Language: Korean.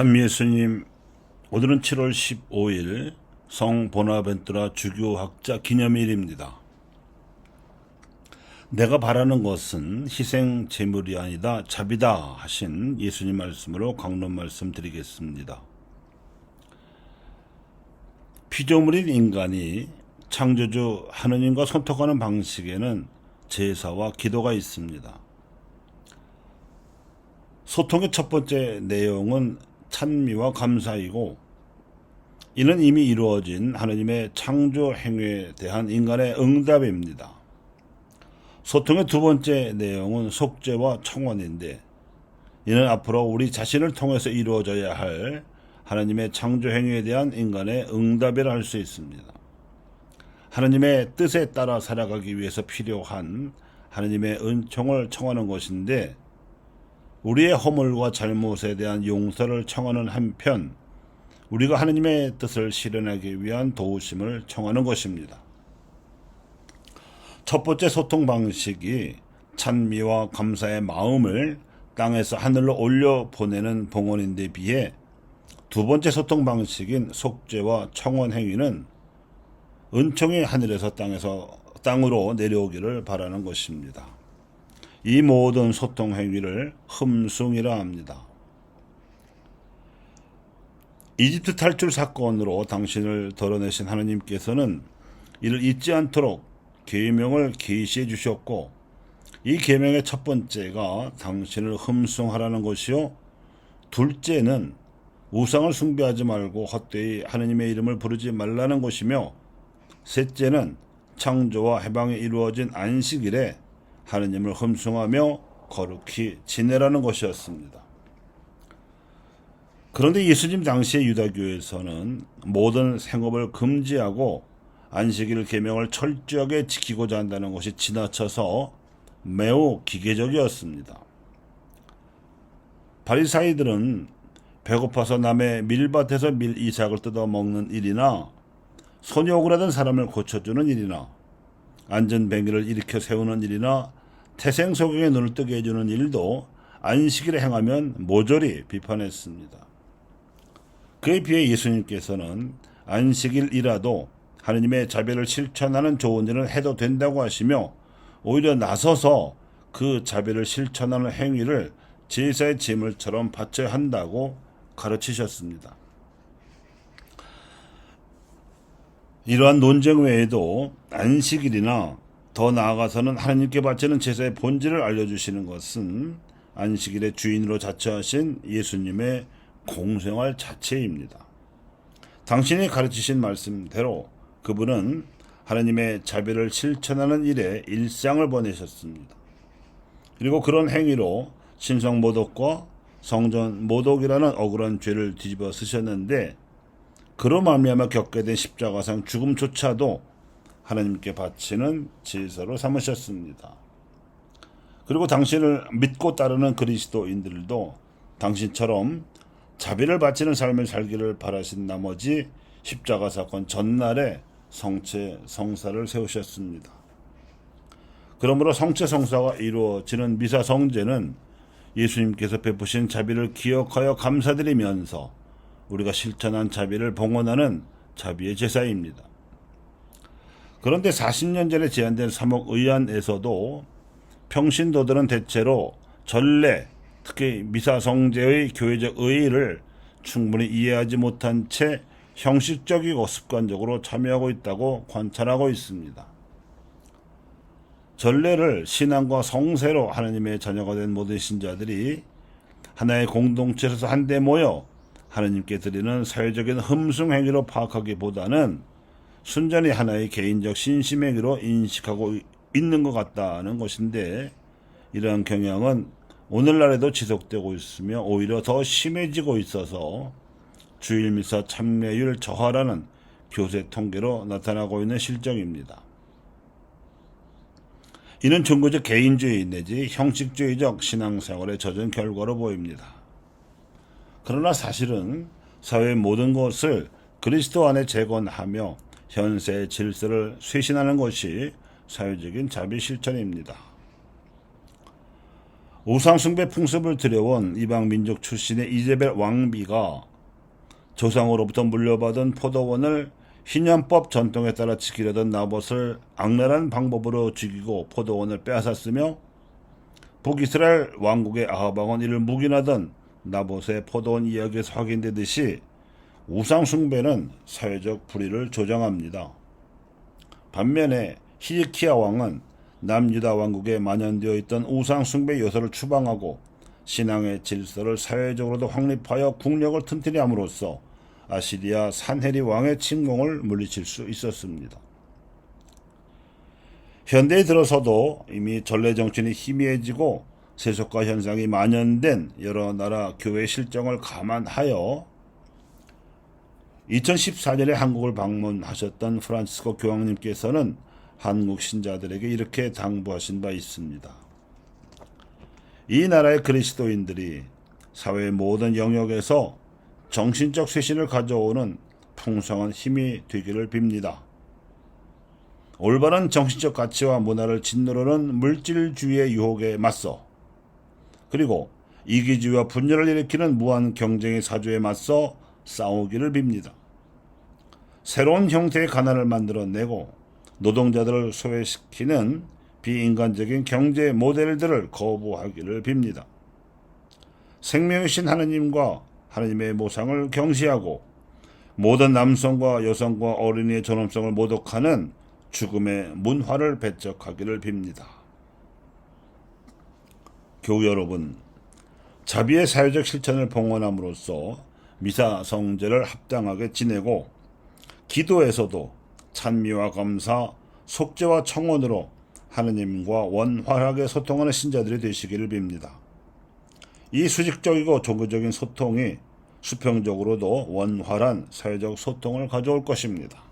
참 예수님, 오늘은 7월 15일 성 보나벤투라 주교학자 기념일입니다. 내가 바라는 것은 희생 제물이 아니다 자비다 하신 예수님 말씀으로 강론 말씀 드리겠습니다. 피조물인 인간이 창조주 하느님과 소통하는 방식에는 제사와 기도가 있습니다. 소통의 첫 번째 내용은 찬미와 감사이고, 이는 이미 이루어진 하느님의 창조 행위에 대한 인간의 응답입니다. 소통의 두 번째 내용은 속죄와 청원인데, 이는 앞으로 우리 자신을 통해서 이루어져야 할 하느님의 창조 행위에 대한 인간의 응답이라 할 수 있습니다. 하느님의 뜻에 따라 살아가기 위해서 필요한 하느님의 은총을 청하는 것인데, 우리의 허물과 잘못에 대한 용서를 청하는 한편 우리가 하느님의 뜻을 실현하기 위한 도우심을 청하는 것입니다. 첫 번째 소통 방식이 찬미와 감사의 마음을 땅에서 하늘로 올려 보내는 봉헌인데 비해, 두 번째 소통 방식인 속죄와 청원 행위는 은총이 하늘에서 땅으로 내려오기를 바라는 것입니다. 이 모든 소통 행위를 흠숭이라 합니다. 이집트 탈출 사건으로 당신을 드러내신 하느님께서는 이를 잊지 않도록 계명을 계시해 주셨고, 이 계명의 첫 번째가 당신을 흠숭하라는 것이요, 둘째는 우상을 숭배하지 말고 헛되이 하느님의 이름을 부르지 말라는 것이며, 셋째는 창조와 해방이 이루어진 안식일에 하느님을 흠숭하며 거룩히 지내라는 것이었습니다. 그런데 예수님 당시의 유다교에서는 모든 생업을 금지하고 안식일 계명을 철저하게 지키고자 한다는 것이 지나쳐서 매우 기계적이었습니다. 바리사이들은 배고파서 남의 밀밭에서 밀이삭을 뜯어 먹는 일이나 손이 오그라든 사람을 고쳐주는 일이나 안전뱅이를 일으켜 세우는 일이나 태생소경의 눈을 뜨게 해주는 일도 안식일에 행하면 모조리 비판했습니다. 그에 비해 예수님께서는 안식일이라도 하느님의 자비를 실천하는 좋은 일을 해도 된다고 하시며, 오히려 나서서 그 자비를 실천하는 행위를 제사의 제물처럼 바쳐야 한다고 가르치셨습니다. 이러한 논쟁 외에도 안식일이나 더 나아가서는 하나님께 바치는 제사의 본질을 알려주시는 것은 안식일의 주인으로 자처하신 예수님의 공생활 자체입니다. 당신이 가르치신 말씀대로 그분은 하나님의 자비를 실천하는 일에 일상을 보내셨습니다. 그리고 그런 행위로 신성모독과 성전모독이라는 억울한 죄를 뒤집어 쓰셨는데, 그로 말미암아 겪게 된 십자가상 죽음조차도 하나님께 바치는 제사로 삼으셨습니다. 그리고 당신을 믿고 따르는 그리스도인들도 당신처럼 자비를 바치는 삶을 살기를 바라신 나머지 십자가 사건 전날에 성체 성사를 세우셨습니다. 그러므로 성체 성사가 이루어지는 미사 성제는 예수님께서 베푸신 자비를 기억하여 감사드리면서 우리가 실천한 자비를 봉헌하는 자비의 제사입니다. 그런데 40년 전에 제안된 삼옥의안에서도 평신도들은 대체로 전례, 특히 미사성제의 교회적 의의를 충분히 이해하지 못한 채 형식적이고 습관적으로 참여하고 있다고 관찰하고 있습니다. 전례를 신앙과 성세로 하나님의 자녀가 된 모든 신자들이 하나의 공동체에서 한데 모여 하나님께 드리는 사회적인 흠숭 행위로 파악하기보다는 순전히 하나의 개인적 신심 행위로 인식하고 있는 것 같다는 것인데, 이러한 경향은 오늘날에도 지속되고 있으며 오히려 더 심해지고 있어서 주일 미사 참여율 저하라는 교세 통계로 나타나고 있는 실정입니다. 이는 종교적 개인주의 내지 형식주의적 신앙생활에 젖은 결과로 보입니다. 그러나 사실은 사회의 모든 것을 그리스도 안에 재건하며 현세의 질서를 쇄신하는 것이 사회적인 자비 실천입니다. 우상숭배 풍습을 들여온 이방민족 출신의 이제벨 왕비가 조상으로부터 물려받은 포도원을 희년법 전통에 따라 지키려던 나봇을 악랄한 방법으로 죽이고 포도원을 빼앗았으며 북이스라엘 왕국의 아합 왕은 이를 묵인하던 나봇의 포도원 이야기에서 확인되듯이 우상숭배는 사회적 불의를 조장합니다. 반면에 히즈키야 왕은 남유다 왕국에 만연되어 있던 우상숭배 요소를 추방하고 신앙의 질서를 사회적으로도 확립하여 국력을 튼튼히 함으로써 아시리아 산헤리 왕의 침공을 물리칠 수 있었습니다. 현대에 들어서도 이미 전래 정치인이 희미해지고 세속화 현상이 만연된 여러 나라 교회 실정을 감안하여 2014년에 한국을 방문하셨던 프란치스코 교황님께서는 한국 신자들에게 이렇게 당부하신 바 있습니다. 이 나라의 그리스도인들이 사회의 모든 영역에서 정신적 쇄신을 가져오는 풍성한 힘이 되기를 빕니다. 올바른 정신적 가치와 문화를 짓누르는 물질주의의 유혹에 맞서, 그리고 이기주의와 분열을 일으키는 무한 경쟁의 사조에 맞서 싸우기를 빕니다. 새로운 형태의 가난을 만들어내고 노동자들을 소외시키는 비인간적인 경제 모델들을 거부하기를 빕니다. 생명이신 하느님과 하느님의 모상을 경시하고 모든 남성과 여성과 어린이의 존엄성을 모독하는 죽음의 문화를 배척하기를 빕니다. 교우 여러분, 자비의 사회적 실천을 봉헌함으로써 미사 성제를 합당하게 지내고 기도에서도 찬미와 감사, 속죄와 청원으로 하느님과 원활하게 소통하는 신자들이 되시기를 빕니다. 이 수직적이고 종교적인 소통이 수평적으로도 원활한 사회적 소통을 가져올 것입니다.